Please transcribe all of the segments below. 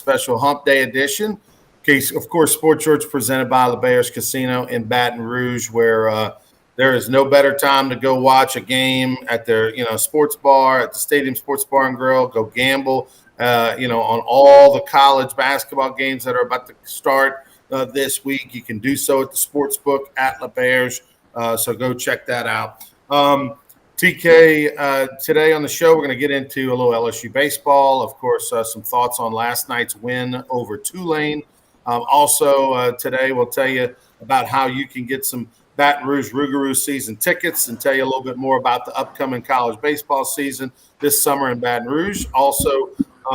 special Hump Day edition. Of course, Sports Shorts presented by the Bears Casino in Baton Rouge, where there is no better time to go watch a game at their sports bar, at the Stadium Sports Bar and Grill. Go gamble, on all the college basketball games that are about to start this week. You can do so at the sports book at the Bears. So go check that out. TK, today on the show, we're going to get into a little LSU baseball. Of course, some thoughts on last night's win over Tulane. Also, today we'll tell you about how you can get some Baton Rouge Rougaroo season tickets and tell you a little bit more about the upcoming college baseball season this summer in Baton Rouge. Also,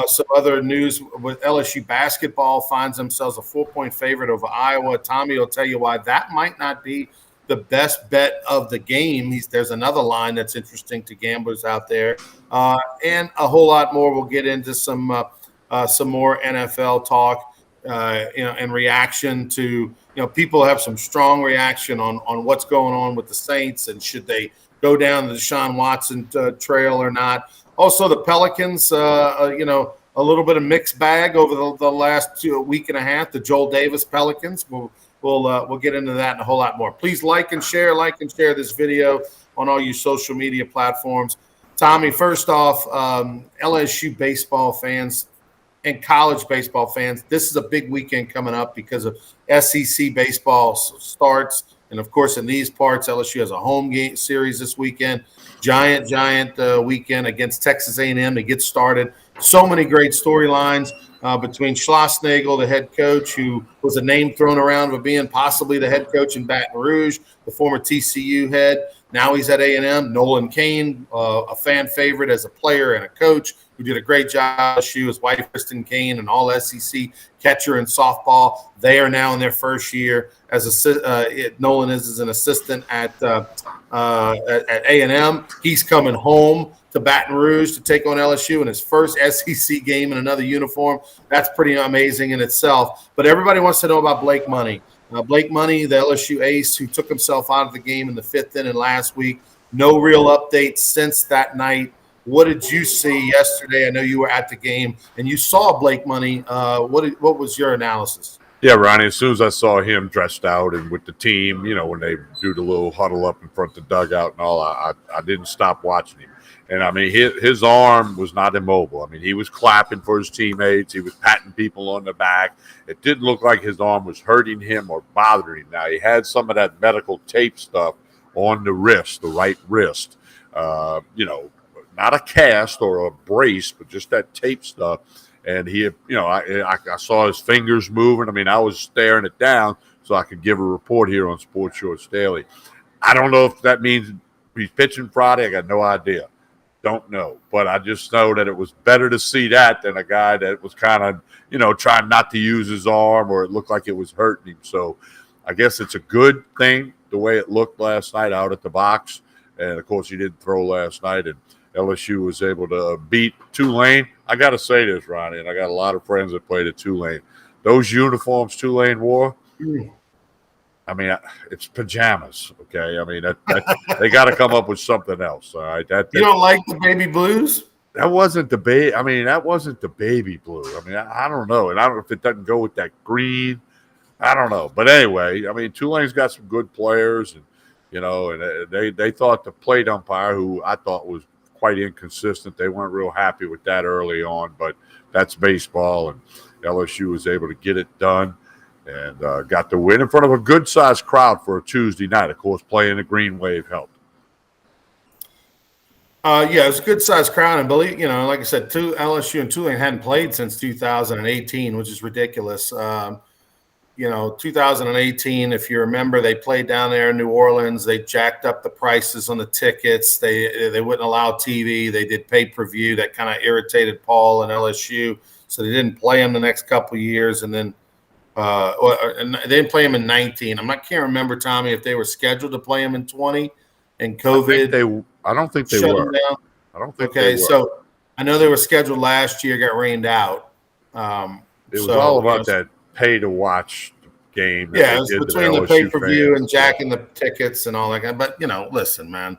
some other news with LSU basketball finds themselves a 4-point favorite over Iowa. Tommy will tell you why that might not be the best bet of the game. There's another line that's interesting to gamblers out there, and a whole lot more. We'll get into some more NFL talk, and reaction to people have some strong reaction on what's going on with the Saints and should they go down the Deshaun Watson trail or not. Also, the Pelicans, a little bit of mixed bag over the last week and a half. The Joel Davis Pelicans. We'll get into that and a whole lot more. Please like and share this video on all your social media platforms. Tommy, first off, LSU baseball fans and college baseball fans, this is a big weekend coming up because of SEC baseball starts. And, of course, in these parts, LSU has a home game series this weekend. Giant weekend against Texas A&M to get started. So many great storylines between Schlossnagle, the head coach, who was a name thrown around for being possibly the head coach in Baton Rouge, the former TCU head. Now he's at A&M. Nolan Cain, a fan favorite as a player and a coach, who did a great job. His wife, Kristen Cain, an all-SEC catcher in softball. They are now in their first year as Nolan is an assistant at A&M. He's coming home to Baton Rouge to take on LSU in his first SEC game in another uniform. That's pretty amazing in itself. But everybody wants to know about Blake Money. Blake Money, the LSU ace who took himself out of the game in the 5th inning last week. No real updates since that night. What did you see yesterday? I know you were at the game and you saw Blake Money. What was your analysis? Yeah, Ronnie, as soon as I saw him dressed out and with the team, when they do the little huddle up in front of the dugout and all, I didn't stop watching him. And, I mean, his arm was not immobile. I mean, he was clapping for his teammates. He was patting people on the back. It didn't look like his arm was hurting him or bothering him. Now, he had some of that medical tape stuff on the wrist, the right wrist. Not a cast or a brace, but just that tape stuff. And he, I saw his fingers moving. I mean, I was staring it down so I could give a report here on Sports Shorts Daily. I don't know if that means he's pitching Friday. I got no idea. Don't know. But I just know that it was better to see that than a guy that was kind of, trying not to use his arm or it looked like it was hurting him. So I guess it's a good thing the way it looked last night out at the box. And, of course, he didn't throw last night. And LSU was able to beat Tulane. I got to say this, Ronnie, and I got a lot of friends that played at Tulane. Those uniforms Tulane wore, I mean, it's pajamas, okay? I mean, they got to come up with something else, all right? You don't like the baby blues? That wasn't the baby. I mean, that wasn't the baby blue. I mean, I don't know. And I don't know if it doesn't go with that green. I don't know. But anyway, I mean, Tulane's got some good players, and, and they thought the plate umpire, who I thought was quite inconsistent. They weren't real happy with that early on, but that's baseball, and LSU was able to get it done and got the win in front of a good-sized crowd for a Tuesday night. Of course, playing the Green Wave helped. Yeah, it was a good-sized crowd, and believe like I said, LSU and Tulane hadn't played since 2018, which is ridiculous. 2018, if you remember, they played down there in New Orleans. They jacked up the prices on the tickets. They wouldn't allow TV. They did pay-per-view. That kind of irritated Paul and LSU, so they didn't play them the next couple of years. And then they didn't play them in 19. I can't remember, Tommy, if they were scheduled to play them in 20 and COVID. I don't think they were. I don't think they were. So I know they were scheduled last year, got rained out. It was all about that pay-to-watch game. Yeah, it was between the pay-per-view and jacking the tickets and all that. But, listen, man,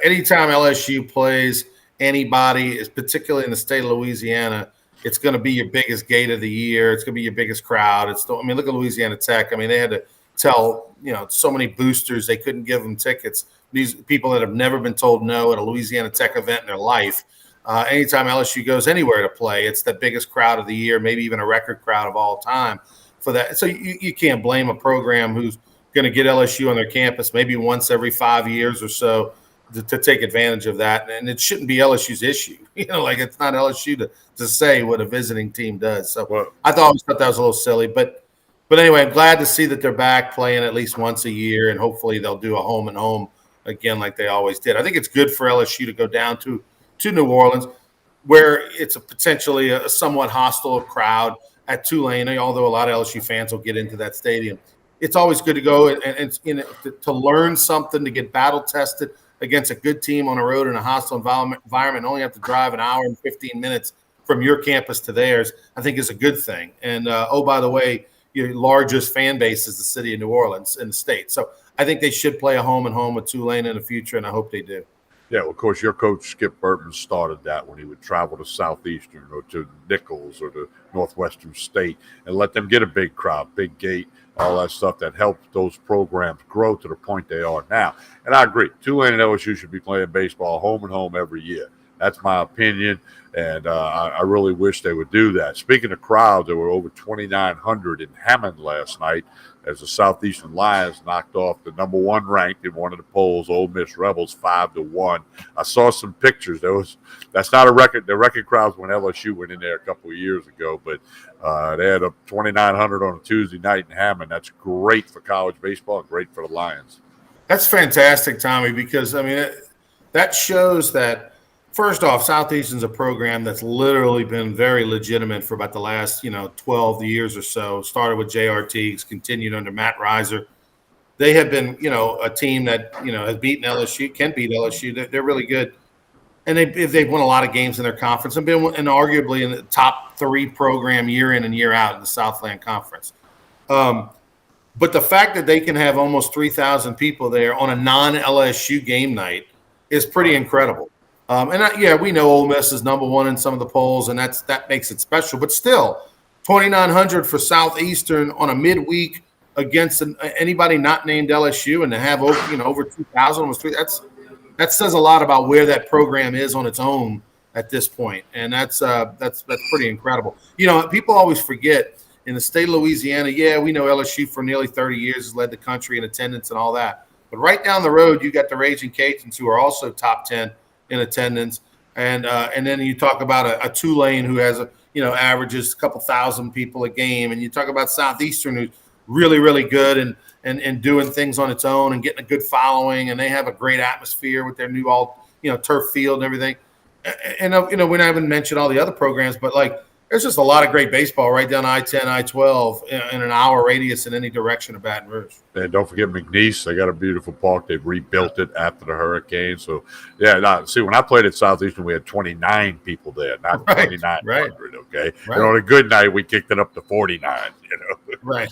anytime LSU plays anybody, particularly in the state of Louisiana, it's going to be your biggest gate of the year. It's going to be your biggest crowd. Look at Louisiana Tech. I mean, they had to tell, so many boosters they couldn't give them tickets. These people that have never been told no at a Louisiana Tech event in their life. Anytime LSU goes anywhere to play, it's the biggest crowd of the year, maybe even a record crowd of all time for that. So you can't blame a program who's going to get LSU on their campus maybe once every 5 years or so to take advantage of that. And it shouldn't be LSU's issue. It's not LSU to say what a visiting team does. So I always thought that was a little silly. But anyway, I'm glad to see that they're back playing at least once a year, and hopefully they'll do a home and home again like they always did. I think it's good for LSU to go down to New Orleans, where it's potentially a somewhat hostile crowd at Tulane, although a lot of LSU fans will get into that stadium. It's always good to go and to learn something, to get battle tested against a good team on the road in a hostile environment. Only have to drive an hour and 15 minutes from your campus to theirs, I think is a good thing. And, by the way, your largest fan base is the city of New Orleans in the state. So I think they should play a home and home with Tulane in the future, and I hope they do. Yeah, well, of course, your coach, Skip Burton, started that when he would travel to Southeastern or to Nichols or to Northwestern State and let them get a big crowd, big gate, all that stuff that helped those programs grow to the point they are now. And I agree. Tulane and LSU should be playing baseball home and home every year. That's my opinion, and I really wish they would do that. Speaking of crowds, there were over 2,900 in Hammond last night as the Southeastern Lions knocked off the number one ranked in one of the polls, Ole Miss Rebels, 5-1. I saw some pictures. That's not a record. The record crowds when LSU went in there a couple of years ago, but they had a 2,900 on a Tuesday night in Hammond. That's great for college baseball and great for the Lions. That's fantastic, Tommy, because, that shows that, first off, Southeastern's a program that's literally been very legitimate for about the last, 12 years or so. Started with J.R. Teagues, continued under Matt Reiser. They have been, a team that, has beaten LSU, can beat LSU. They're really good. And they've won a lot of games in their conference and been arguably in the top 3 program year in and year out in the Southland Conference. But the fact that they can have almost 3,000 people there on a non-LSU game night is pretty incredible. We know Ole Miss is number one in some of the polls, and that makes it special. But still, 2,900 for Southeastern on a midweek against anybody not named LSU, and to have over 2,000 almost 3. That says a lot about where that program is on its own at this point, and that's pretty incredible. People always forget in the state of Louisiana. Yeah, we know LSU for nearly 30 years has led the country in attendance and all that, but right down the road, you got the Raging Cajuns, who are also top 10 in attendance, and then you talk about a Tulane who has averages a couple thousand people a game, and you talk about Southeastern who's really, really good and doing things on its own and getting a good following, and they have a great atmosphere with their new turf field and everything. And we haven't mentioned all the other programs, but there's just a lot of great baseball right down I-10, I-12 in an hour radius in any direction of Baton Rouge. And don't forget McNeese. They got a beautiful park. They've rebuilt it after the hurricane. So, see, when I played at Southeastern, we had 29 people there, not 2,900, right. Okay? Right. And on a good night, we kicked it up to 49, Right.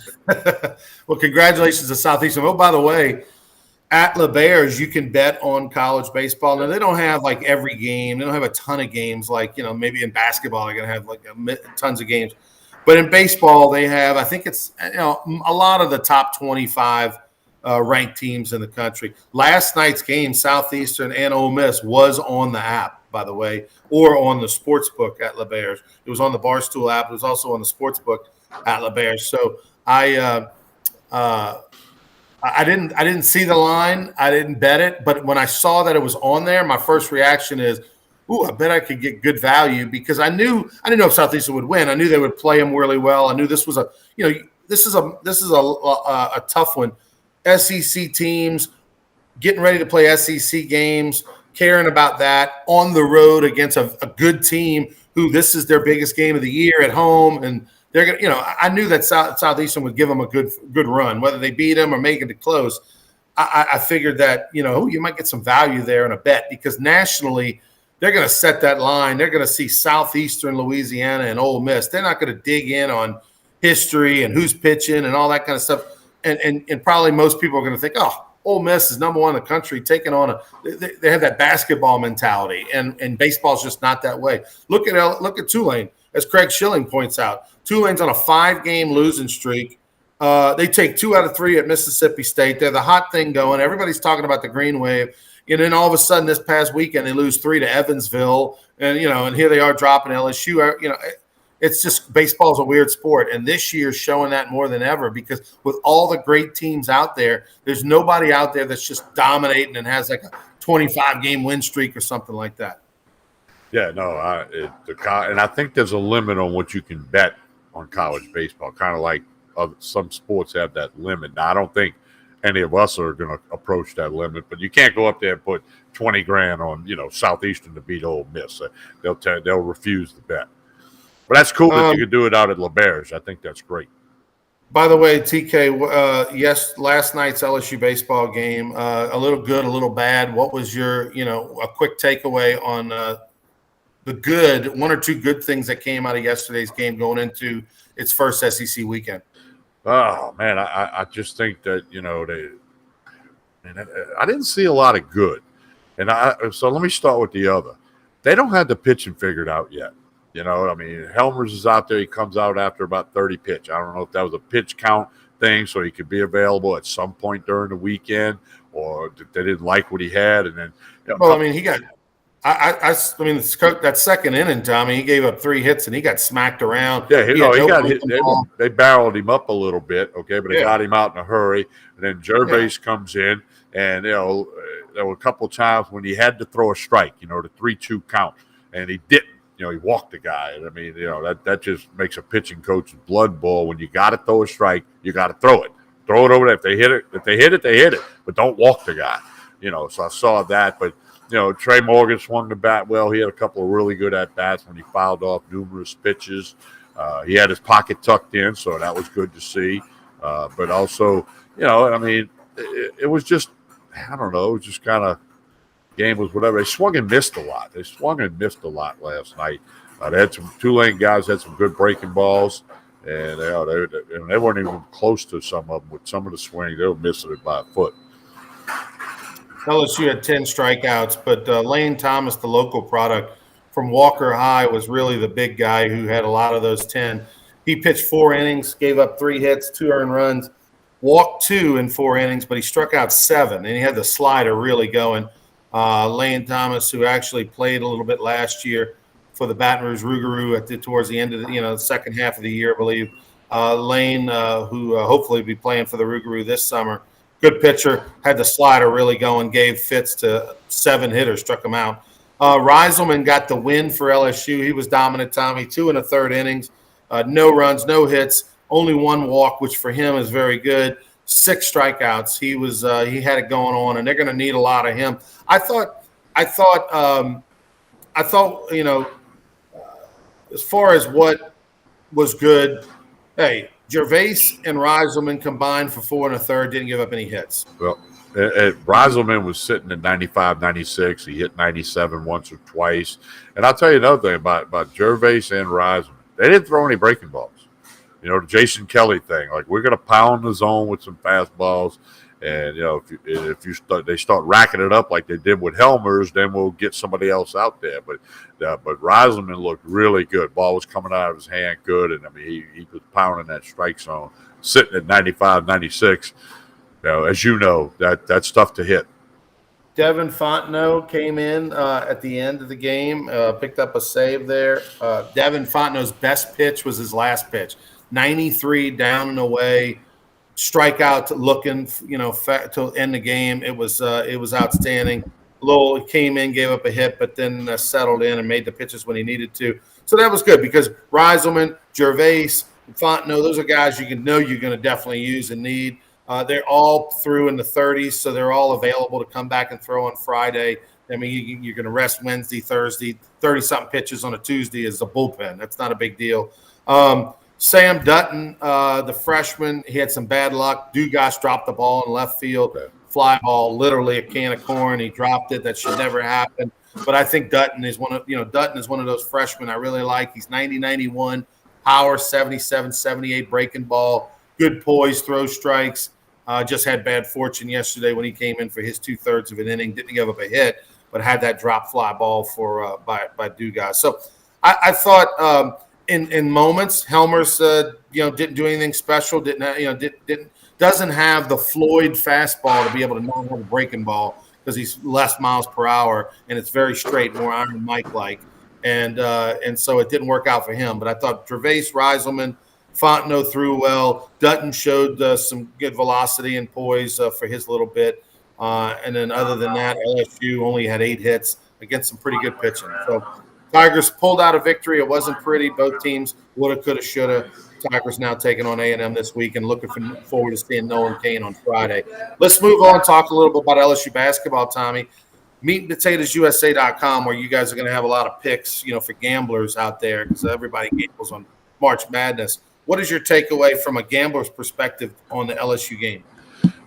Well, congratulations to Southeastern. Oh, by the way, at Lsu Bears, you can bet on college baseball. Now, they don't have every game. They don't have a ton of games maybe in basketball they're going to have tons of games. But in baseball, they have, I think it's, a lot of the top 25 ranked teams in the country. Last night's game, Southeastern and Ole Miss, was on the app, by the way, or on the sports book at Lsu Bears. It was on the Barstool app. It was also on the sports book at Lsu Bears. So I didn't see the line. I didn't bet it. But when I saw that it was on there, my first reaction is, ooh, I bet I could get good value, because I didn't know if Southeastern would win. I knew they would play them really well. I knew this was a tough one. SEC teams getting ready to play SEC games, caring about that on the road against a good team who this is their biggest game of the year at home. And they're going to, I knew that Southeastern would give them a good run, whether they beat them or make it close. I figured that, you might get some value there in a bet, because nationally they're going to set that line. They're going to see Southeastern Louisiana and Ole Miss. They're not going to dig in on history and who's pitching and all that kind of stuff. And probably most people are going to think, oh, Ole Miss is number one in the country, taking on they have that basketball mentality, and baseball's just not that way. Look at Tulane. as Craig Schilling points out, Tulane's on a 5-game losing streak. They take 2 out of 3 at Mississippi State. They're the hot thing going. Everybody's talking about the Green Wave. And then all of a sudden this past weekend, they lose 3 to Evansville. And, and here they are dropping LSU. It's just baseball is a weird sport. And this year's showing that more than ever because with all the great teams out there, there's nobody out there that's just dominating and has like a 25-game win streak or something like that. Yeah, no, and I think there's a limit on what you can bet on college baseball, kind of like some sports have that limit. Now, I don't think any of us are going to approach that limit, but you can't go up there and put $20,000 on, Southeastern to beat Ole Miss. They'll refuse the bet. But that's cool that you can do it out at LeBare's. I think that's great. By the way, TK, yes, last night's LSU baseball game, a little good, a little bad. What was your, a quick takeaway on the good, 1 or 2 good things that came out of yesterday's game going into its first SEC weekend? Oh, man, I just think that, I didn't see a lot of good. So let me start with the other. They don't have the pitching figured out yet. Helmers is out there. He comes out after about 30 pitch. I don't know if that was a pitch count thing so he could be available at some point during the weekend or they didn't like what he had. And then, he got – that second inning, Tommy, he gave up 3 hits and he got smacked around. Yeah, he got hit. They barreled him up a little bit, okay, but they got him out in a hurry. And then Gervais comes in, and there were a couple of times when he had to throw a strike, the 3-2 count, and he didn't. He walked the guy. And that just makes a pitching coach's blood boil. When you got to throw a strike, you got to throw it. Throw it over there. If they hit it, they hit it. But don't walk the guy. So I saw that, but. Trey Morgan swung the bat well. He had a couple of really good at-bats when he fouled off numerous pitches. He had his pocket tucked in, so that was good to see. But also, it was just, I don't know, it was just kind of game was whatever. They swung and missed a lot. Last night. They had some Tulane guys had some good breaking balls, and they weren't even close to some of them with some of the swing. They were missing it by a foot. LSU had 10 strikeouts, but Lane Thomas, the local product from Walker High, was really the big guy who had a lot of those 10. He pitched 4 innings, gave up 3 hits, 2 earned runs, walked 2 in 4 innings, but he struck out 7, and he had the slider really going. Lane Thomas, who actually played a little bit last year for the Baton Rouge Rougarou towards the end of the second half of the year, I believe. Lane, who hopefully will be playing for the Rougarou this summer. Good pitcher, had the slider really going, gave fits to 7 hitters, struck them out. Reiselman got the win for LSU. He was dominant, Tommy, 2 1/3 innings, no runs, no hits, only 1 walk, which for him is very good. 6 strikeouts. He had it going on, and they're going to need a lot of him. I thought, as far as what was good, hey, Gervais and Reiselman combined for 4 1/3, didn't give up any hits. Well, Reiselman was sitting at 95, 96. He hit 97 once or twice. And I'll tell you another thing about Gervais and Reiselman. They didn't throw any breaking balls. The Jason Kelly thing, like we're going to pound the zone with some fastballs. And, if they start racking it up like they did with Helmers, then we'll get somebody else out there. But Reiselman looked really good. Ball was coming out of his hand good. And, he was pounding that strike zone, sitting at 95, 96. As you know, that's tough to hit. Devin Fontenot came in at the end of the game, picked up a save there. Devin Fontenot's best pitch was his last pitch. 93 down and away. Strikeout looking, to end the game. It was outstanding. Lowell came in, gave up a hit, but then settled in and made the pitches when he needed to. So that was good because Reiselman, Gervais, Fontenot, those are guys you're going to definitely use and need. They're all through in the 30s, so they're all available to come back and throw on Friday. You're going to rest Wednesday, Thursday, 30-something pitches on a Tuesday is a bullpen. That's not a big deal. Sam Dutton, the freshman, he had some bad luck. Dugas dropped the ball in left field, fly ball, literally a can of corn. He dropped it. That should never happen. But I think Dutton is one of those freshmen I really like. He's 90-91, power 77-78 breaking ball, good poise, throw strikes. Just had bad fortune yesterday when he came in for his 2/3 of an inning. Didn't give up a hit, but had that drop fly ball by Dugas. So I thought in moments. Helmer's didn't do anything special. Doesn't have the Floyd fastball to be able to not have a breaking ball because he's less miles per hour and it's very straight, more Iron Mike like. And so it didn't work out for him. But I thought Gervais, Reiselman, Fontenot threw well. Dutton showed some good velocity and poise for his little bit. And then other than that, LSU only had 8 hits against some pretty good pitching. So Tigers pulled out a victory. It wasn't pretty. Both teams woulda, coulda, shoulda. Tigers now taking on A&M this week and looking forward to seeing Nolan Kane on Friday. Let's move on and talk a little bit about LSU basketball, Tommy. MeatandPotatoesUSA.com, where you guys are going to have a lot of picks, for gamblers out there because everybody gambles on March Madness. What is your takeaway from a gambler's perspective on the LSU game?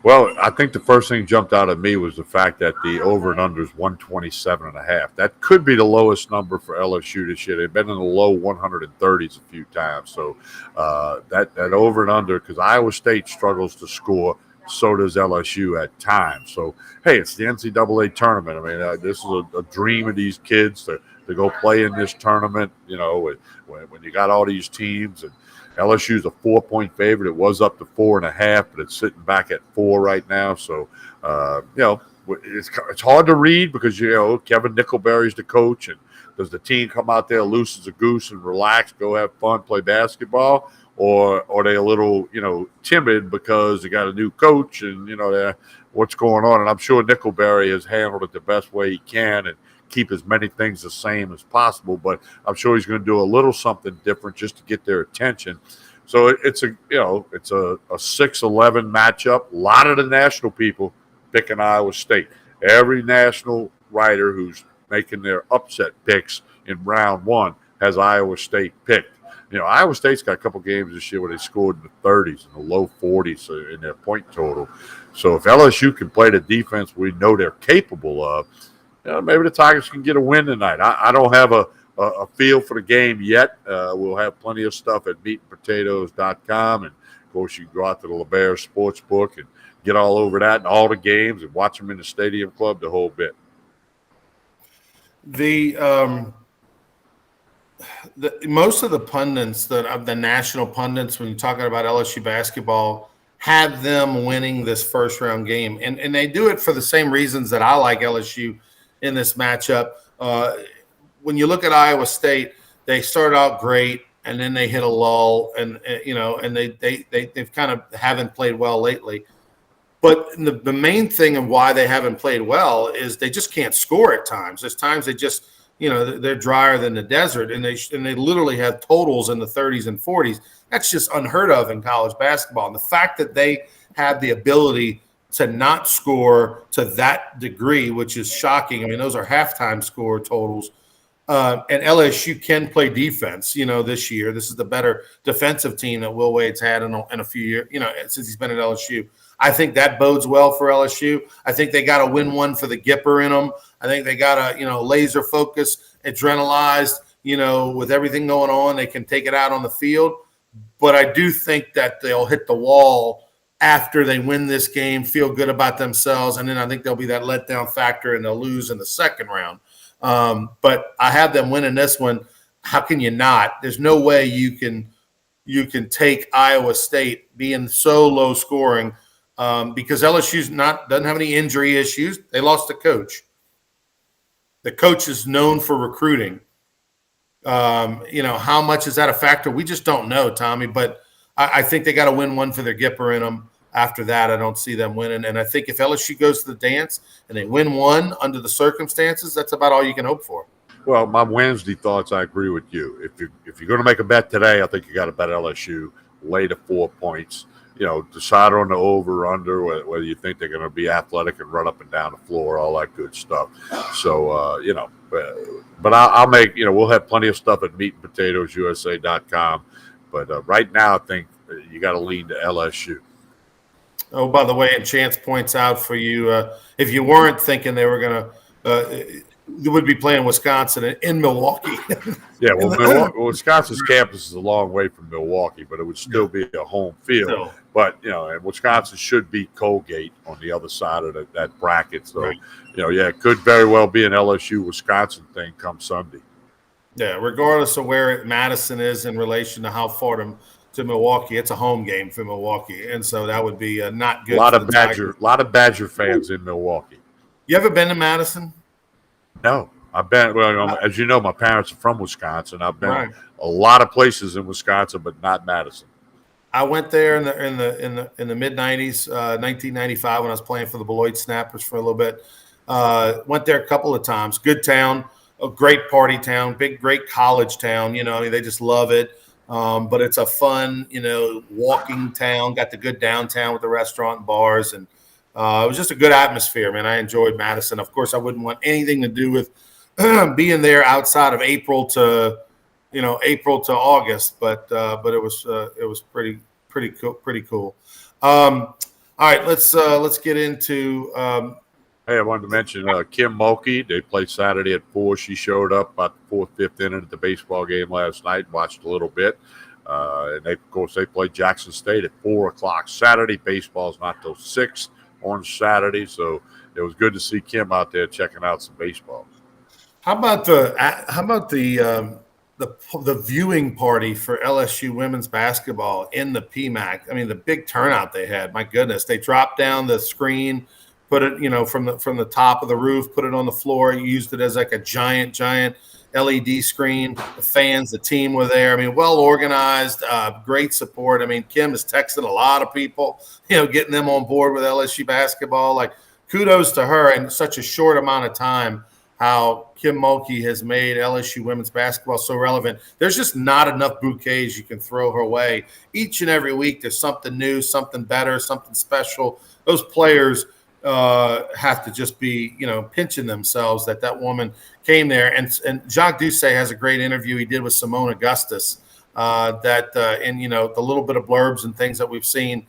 Well, I think the first thing jumped out at me was the fact that the over and under is 127.5. That could be the lowest number for LSU this year. They've been in the low 130s a few times. So that over and under, because Iowa State struggles to score, so does LSU at times. So, hey, it's the NCAA tournament. I mean, this is a dream of these kids to go play in this tournament, when you got all these teams. And LSU's a 4-point favorite. It was up to 4.5, but it's sitting back at 4 right now. So, it's hard to read because, Kevin Nickelberry's the coach. And does the team come out there loose as a goose and relax, go have fun, play basketball? Or are they a little, timid because they got a new coach and, what's going on? And I'm sure Nickelberry has handled it the best way he can and keep as many things the same as possible, but I'm sure he's going to do a little something different just to get their attention. So it's a 6-11 matchup. A lot of the national people picking Iowa State. Every national writer who's making their upset picks in round 1 has Iowa State picked. Iowa State's got a couple games this year where they scored in the 30s and the low 40s in their point total. So if LSU can play the defense we know they're capable of, maybe the Tigers can get a win tonight. I don't have a feel for the game yet. We'll have plenty of stuff at meatandpotatoes.com. And, of course, you can go out to the LeBaire Sportsbook and get all over that and all the games and watch them in the Stadium Club the whole bit. Most of the pundits, the national pundits, when you're talking about LSU basketball, have them winning this first-round game. And they do it for the same reasons that I like LSU in this matchup. When you look at Iowa State, they start out great, and then they hit a lull, and they've kind of haven't played well lately. But the main thing of why they haven't played well is they just can't score at times. There's times they just they're drier than the desert, and they literally have totals in the 30s and 40s. That's just unheard of in college basketball. And the fact that they have the ability to not score to that degree, which is shocking. I mean, those are halftime score totals. And LSU can play defense, this year. This is the better defensive team that Will Wade's had in a few years, since he's been at LSU. I think that bodes well for LSU. I think they got to win one for the Gipper in them. I think they got to, laser focus, adrenalized, with everything going on. They can take it out on the field. But I do think that they'll hit the wall after they win this game, feel good about themselves, and then I think there'll be that letdown factor and they'll lose in the second round. But I have them winning this one. How can you not? There's no way you can take Iowa State being so low scoring because LSU's doesn't have any injury issues. They lost a coach. The coach is known for recruiting. How much is that a factor? We just don't know, Tommy. But I think they got to win one for their Gipper in them. After that, I don't see them winning. And I think if LSU goes to the dance and they win one under the circumstances, that's about all you can hope for. Well, my Wednesday thoughts, I agree with you. If you're going to make a bet today, I think you got to bet LSU, lay to 4 points. Decide on the over or under, whether you think they're going to be athletic and run up and down the floor, all that good stuff. So, but I'll make, we'll have plenty of stuff at meatandpotatoesusa.com. But right now, I think you got to lean to LSU. Oh, by the way, and Chance points out for you, if you weren't thinking they were going to you would be playing Wisconsin in Milwaukee. Yeah, well, Wisconsin's campus is a long way from Milwaukee, but it would still be a home field. Still. But, and Wisconsin should beat Colgate on the other side of that bracket. So, right. It could very well be an LSU-Wisconsin thing come Sunday. Yeah, regardless of where Madison is in relation to how far to Milwaukee, it's a home game for Milwaukee, and so that would be not A good lot for the of Tigers. Badger fans in Milwaukee. You ever been to Madison? No, I've been. Well, Uh, as you know, my parents are from Wisconsin. I've been Right. a lot of places in Wisconsin, but not Madison. I went there in the mid '90s, 1995, when I was playing for the Beloit Snappers for a little bit. Went there a couple of times. Good town, a great party town, great college town. You know, I mean, they just love it. But it's a fun, walking town. Got the good downtown with the restaurant and bars, and it was just a good atmosphere, man. I enjoyed Madison. Of course, I wouldn't want anything to do with being there outside of April to August, but it was pretty cool. All right, let's get into Hey, I wanted to mention Kim Mulkey. They played Saturday at 4. She showed up about the fourth, fifth inning at the baseball game last night. Watched a little bit, and of course they played Jackson State at 4:00 Saturday. Baseball's not till 6 on Saturday, so it was good to see Kim out there checking out some baseball. How about the viewing party for LSU women's basketball in the PMAC? I mean, the big turnout they had. My goodness, they dropped down the screen, put it from the top of the roof, put it on the floor, used it as like a giant LED screen. The fans, the team were there. I mean, well organized, great support. I mean, Kim has texted a lot of people, getting them on board with LSU basketball. Like, kudos to her in such a short amount of time. How Kim Mulkey has made LSU women's basketball so relevant. There's just not enough bouquets you can throw her way. Each and every week, there's something new, something better, something special. Those players have to just be, pinching themselves that woman came there. And Jacques Doucet has a great interview he did with Simone Augustus in the little bit of blurbs and things that we've seen.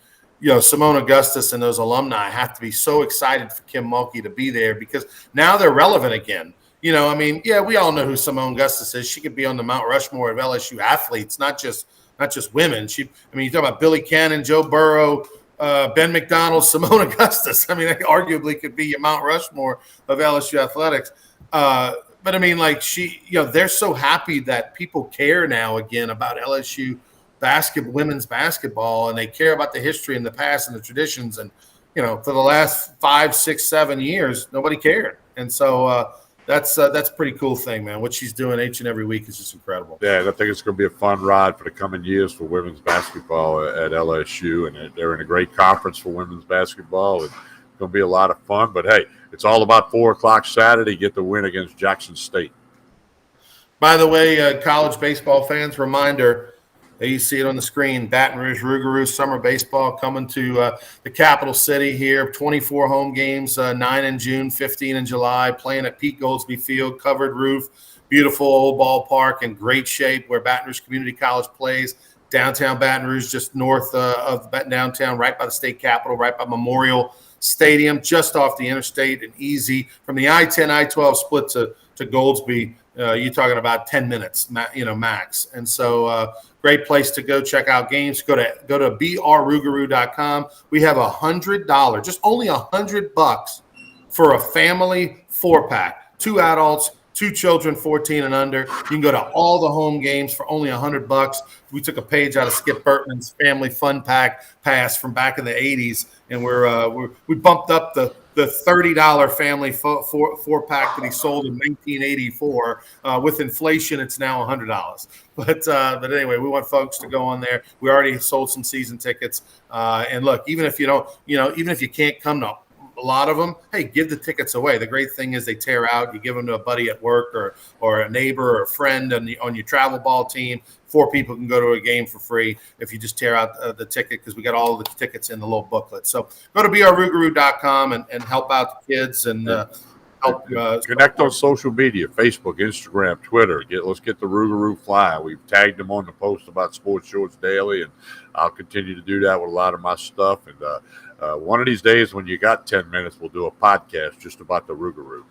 Simone Augustus and those alumni have to be so excited for Kim Mulkey to be there because now they're relevant again. We all know who Simone Augustus is. She could be on the Mount Rushmore of LSU athletes, not just women. You talk about Billy Cannon, Joe Burrow, Ben McDonald, Simone Augustus. I mean, they arguably could be your Mount Rushmore of LSU athletics. But I mean, they're so happy that people care now again about LSU women's basketball, and they care about the history and the past and the traditions. And for the last 5, 6, 7 years, nobody cared. And so that's a pretty cool thing, man. What she's doing each and every week is just incredible. Yeah, I think it's going to be a fun ride for the coming years for women's basketball at LSU, and they're in a great conference for women's basketball. It's going to be a lot of fun. But hey, it's all about 4:00 Saturday. Get the win against Jackson State. By the way, college baseball fans, reminder. You see it on the screen. Baton Rouge, Rouge summer baseball coming to the capital city here. 24 home games, 9 in June, 15 in July. Playing at Pete Goldsby Field, covered roof, beautiful old ballpark in great shape where Baton Rouge Community College plays. Downtown Baton Rouge, just north of downtown, right by the state capitol, right by Memorial Stadium, just off the interstate and easy from the I-10, I-12 split to Goldsby. You're talking about 10 minutes, max. And so great place to go check out games. Go to brrougarou.com. We have $100, just only $100 for a family 4-pack, 2 adults, 2 children, 14 and under. You can go to all the home games for only $100. We took a page out of Skip Burtman's Family Fun Pack pass from back in the 80s, and we bumped up the $30 family 4-pack that he sold in 1984. With inflation, it's now $100. But anyway, we want folks to go on there. We already sold some season tickets. And look, even if you can't come to a lot of them, hey, give the tickets away. The great thing is they tear out. You give them to a buddy at work or a neighbor or a friend on your travel ball team. 4 people can go to a game for free if you just tear out the ticket, because we got all the tickets in the little booklet. So go to brrougarou.com and help out the kids and help connect on social media: Facebook, Instagram, Twitter. Let's get the Rougarou fly. We've tagged them on the post about Sports Shorts Daily, and I'll continue to do that with a lot of my stuff. And one of these days, when you got 10 minutes, we'll do a podcast just about the Rougarou.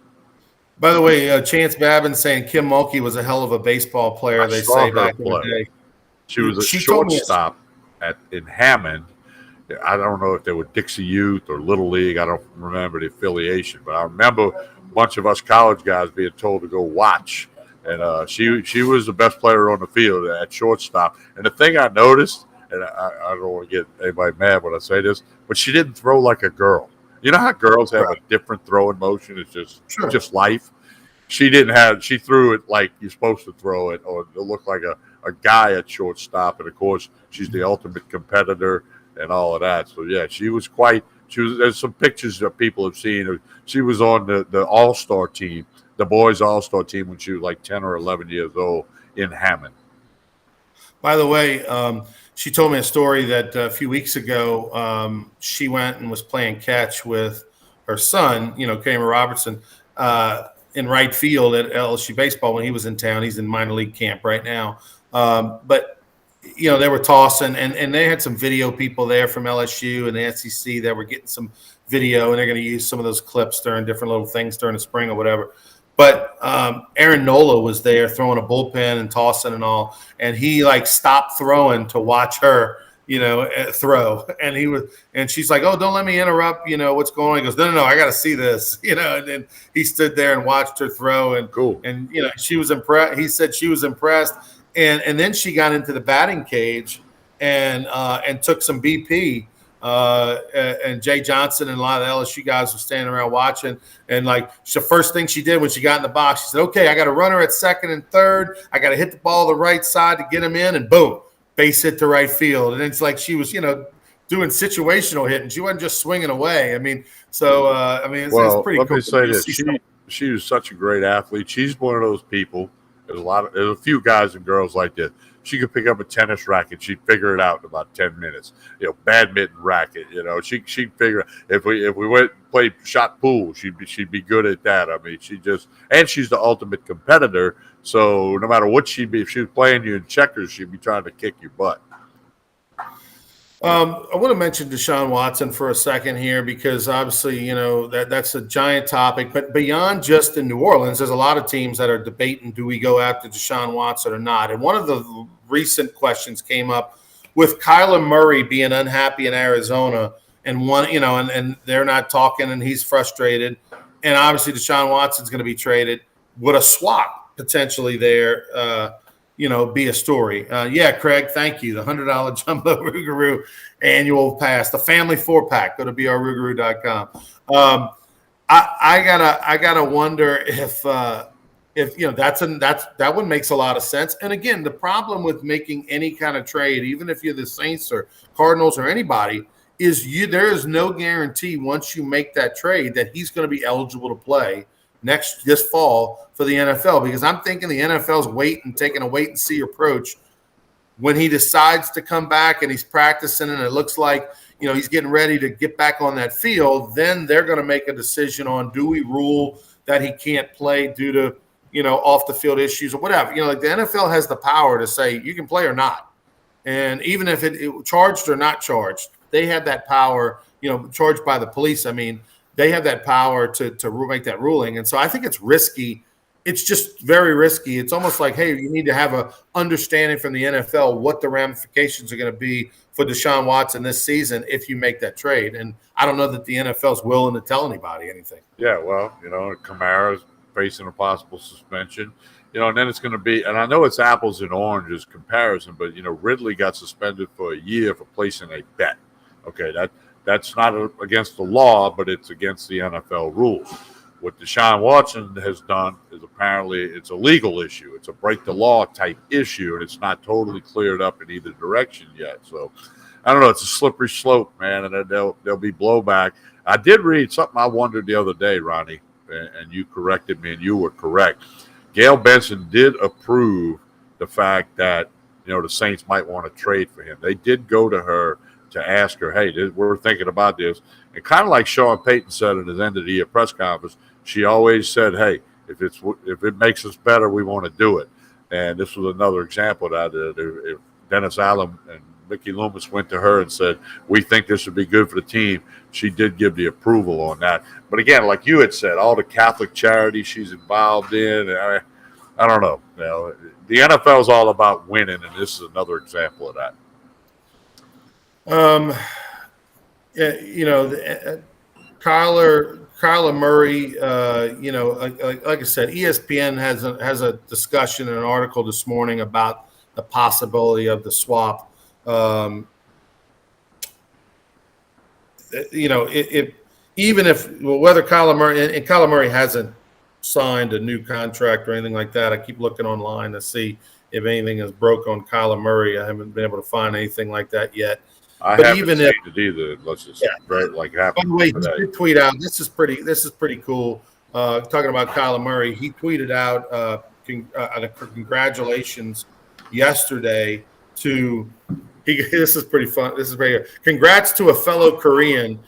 By the way, Chance Babin saying Kim Mulkey was a hell of a baseball player. They say back in the day. She was a shortstop in Hammond. I don't know if they were Dixie Youth or Little League. I don't remember the affiliation, but I remember a bunch of us college guys being told to go watch and she was the best player on the field at shortstop. And the thing I noticed, and I don't want to get anybody mad when I say this, but she didn't throw like a girl. You know how girls have a different throwing motion? It's just life. She didn't have. She threw it like you're supposed to throw it, or it looked like a guy at shortstop. And of course, she's the ultimate competitor and all of that. So yeah, she was quite. There's some pictures that people have seen. She was on the All-Star team, the boys All-Star team, when she was like 10 or 11 years old in Hammond. By the way, she told me a story that a few weeks ago she went and was playing catch with her son, Kramer Robertson, in right field at Lsu Baseball when he was in town. He's in minor league camp right now. But they were tossing, and they had some video people there from LSU and the SEC that were getting some video, and they're going to use some of those clips during different little things during the spring or whatever. But Aaron Nola was there throwing a bullpen and tossing and all, and he stopped throwing to watch her, throw. And she's like, "Oh, don't let me interrupt. What's going on?" He goes, "No, I got to see this." And then he stood there and watched her throw, and cool. And she was impressed. He said she was impressed, and then she got into the batting cage and took some BP. And Jay Johnson and a lot of the LSU guys were standing around watching. And the first thing she did when she got in the box, she said, "Okay, I got a runner at second and third. I got to hit the ball the right side to get him in." And boom, base hit to right field. And it's like she was, doing situational hitting. She wasn't just swinging away. It's pretty cool. Let me say this. She was such a great athlete. She's one of those people. There's a few guys and girls like this. She could pick up a tennis racket. She'd figure it out in about 10 minutes. Badminton racket. She'd figure if we went and played shot pool, she'd be good at that. And she's the ultimate competitor. So no matter what if she was playing you in checkers, she'd be trying to kick your butt. I want to mention Deshaun Watson for a second here because obviously, that's a giant topic. But beyond just in New Orleans, there's a lot of teams that are debating, do we go after Deshaun Watson or not? And one of the recent questions came up with Kyler Murray being unhappy in Arizona and and they're not talking and he's frustrated. And obviously Deshaun Watson's going to be traded. Would a swap potentially there be a story? Yeah, Craig, thank you. The $100 Jumbo Rougarou annual pass, the family 4-pack. Go to brrougarou.com. I gotta wonder if that one makes a lot of sense. And again, the problem with making any kind of trade, even if you're the Saints or Cardinals or anybody, is there is no guarantee once you make that trade that he's going to be eligible to play this fall for the NFL, because I'm thinking the NFL's taking a wait and see approach when he decides to come back and he's practicing and it looks like he's getting ready to get back on that field. Then they're going to make a decision on, do we rule that he can't play due to off the field issues or whatever. The NFL has the power to say you can play or not, and even if it charged or not charged, they have that power. Charged by the police. They have that power to make that ruling. And so I think it's risky. It's just very risky. It's almost like, hey, you need to have a understanding from the NFL what the ramifications are going to be for Deshaun Watson this season if you make that trade. And I don't know that the NFL is willing to tell anybody anything. Yeah, well, Kamara's facing a possible suspension. And then it's going to be, and I know it's apples and oranges comparison, but, Ridley got suspended for a year for placing a bet. Okay, that's not against the law, but it's against the NFL rules. What Deshaun Watson has done is apparently it's a legal issue. It's a break the law type issue, and it's not totally cleared up in either direction yet. So I don't know. It's a slippery slope, man, and there'll be blowback. I did read something I wondered the other day, Ronnie, and you corrected me, and you were correct. Gail Benson did approve the fact that, the Saints might want to trade for him. They did go to her to ask her, hey, we're thinking about this. And kind of like Sean Payton said at his end of the year press conference, she always said, hey, if it makes us better, we want to do it. And this was another example of that. If Dennis Allen and Mickey Loomis went to her and said, we think this would be good for the team, she did give the approval on that. But again, like you had said, all the Catholic charities she's involved in, I don't know. The NFL is all about winning, and this is another example of that. Kyler Kyler Murray, like I said, ESPN has a discussion in an article this morning about the possibility of the swap. Even whether Kyler Murray and Kyler Murray hasn't signed a new contract or anything like that. I keep looking online to see if anything is broke on Kyler Murray. I haven't been able to find anything like that yet. I haven't seen it either. Unless it's like happened. By the way, he did tweet out. This is pretty cool. Talking about Kyler Murray, he tweeted out congratulations yesterday to. This is pretty fun. This is very good. Congrats to a fellow Korean,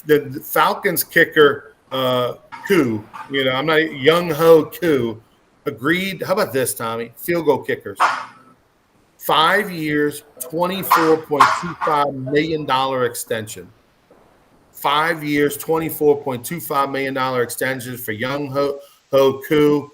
the Falcons kicker Koo. I'm not Young Ho Koo. Agreed. How about this, Tommy? Field goal kickers. 5 years, $24.25 million extension. 5 years, $24.25 million extension for Young Ho Koo.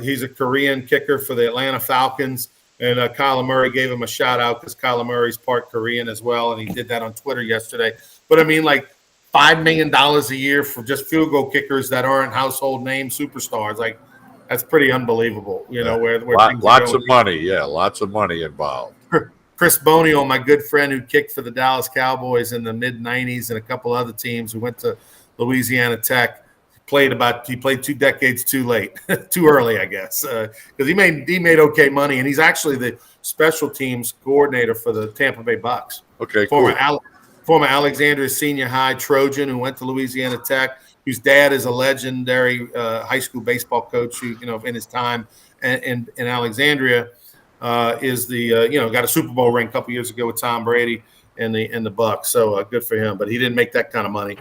He's a Korean kicker for the Atlanta Falcons. And Kyler Murray gave him a shout out because Kyler Murray's part Korean as well. And he did that on Twitter yesterday. But I mean, like $5 million a year for just field goal kickers that aren't household name superstars. Like, that's pretty unbelievable, where lots of money. Yeah, lots of money involved. Chris Bonio, my good friend who kicked for the Dallas Cowboys in the mid-'90s and a couple other teams who went to Louisiana Tech, he played 2 decades too late, too early, I guess, because he made okay money, and he's actually the special teams coordinator for the Tampa Bay Bucks. Okay, former Alexandria Senior High Trojan who went to Louisiana Tech, whose dad is a legendary high school baseball coach who, in his time in Alexandria, is the got a Super Bowl ring a couple years ago with Tom Brady and the Bucks. So good for him. But he didn't make that kind of money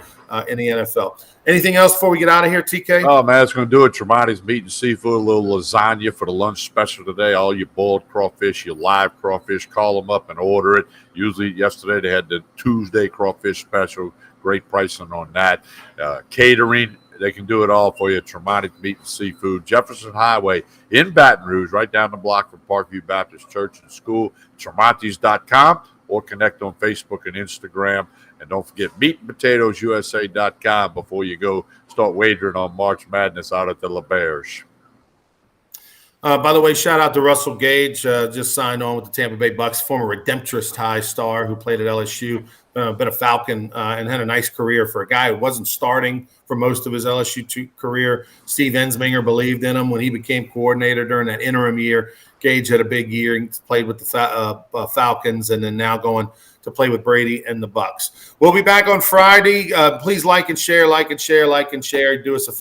in the NFL. Anything else before we get out of here, TK? Oh, man, it's going to do it. Tremonti's Meat and Seafood, a little lasagna for the lunch special today. All your boiled crawfish, your live crawfish, call them up and order it. Usually yesterday they had the Tuesday crawfish special. Great pricing on that. Catering, they can do it all for you. Tremonti's Meat and Seafood, Jefferson Highway in Baton Rouge, right down the block from Parkview Baptist Church and School. Tremontis.com or connect on Facebook and Instagram. And don't forget meatandpotatoesusa.com before you go start wagering on March Madness out at the LeBears. By the way, shout out to Russell Gage, just signed on with the Tampa Bay Bucks, former Redemptorist High star who played at LSU, been a Falcon, and had a nice career for a guy who wasn't starting for most of his LSU career. Steve Ensminger believed in him when he became coordinator during that interim year. Gage had a big year and played with the Falcons, and then now going to play with Brady and the Bucks. We'll be back on Friday. Please like and share. Do us a favor.